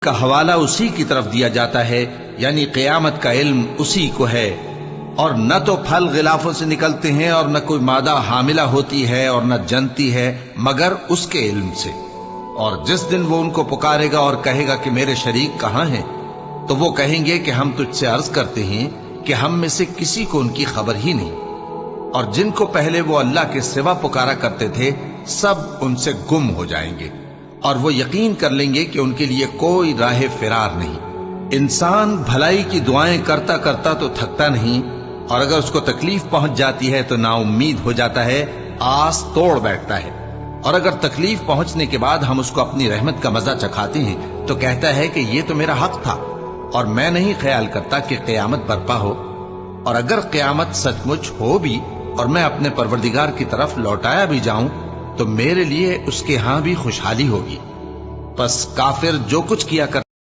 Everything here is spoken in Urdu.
کا حوالہ اسی کی طرف دیا جاتا ہے، یعنی قیامت کا علم اسی کو ہے، اور نہ تو پھل غلافوں سے نکلتے ہیں اور نہ کوئی مادہ حاملہ ہوتی ہے اور نہ جنتی ہے مگر اس کے علم سے۔ اور جس دن وہ ان کو پکارے گا اور کہے گا کہ میرے شریک کہاں ہیں، تو وہ کہیں گے کہ ہم تجھ سے عرض کرتے ہیں کہ ہم میں سے کسی کو ان کی خبر ہی نہیں، اور جن کو پہلے وہ اللہ کے سوا پکارا کرتے تھے سب ان سے گم ہو جائیں گے، اور وہ یقین کر لیں گے کہ ان کے لیے کوئی راہ فرار نہیں۔ انسان بھلائی کی دعائیں کرتا کرتا تو تھکتا نہیں، اور اگر اس کو تکلیف پہنچ جاتی ہے تو نا امید ہو جاتا ہے، آس توڑ بیٹھتا ہے، اور اگر تکلیف پہنچنے کے بعد ہم اس کو اپنی رحمت کا مزہ چکھاتے ہیں تو کہتا ہے کہ یہ تو میرا حق تھا، اور میں نہیں خیال کرتا کہ قیامت برپا ہو۔ اور اگر قیامت سچ مچ ہو بھی اور میں اپنے پروردگار کی طرف لوٹایا بھی جاؤں تو میرے لیے اس کے ہاں بھی خوشحالی ہوگی۔ پس کافر جو کچھ کیا کرتا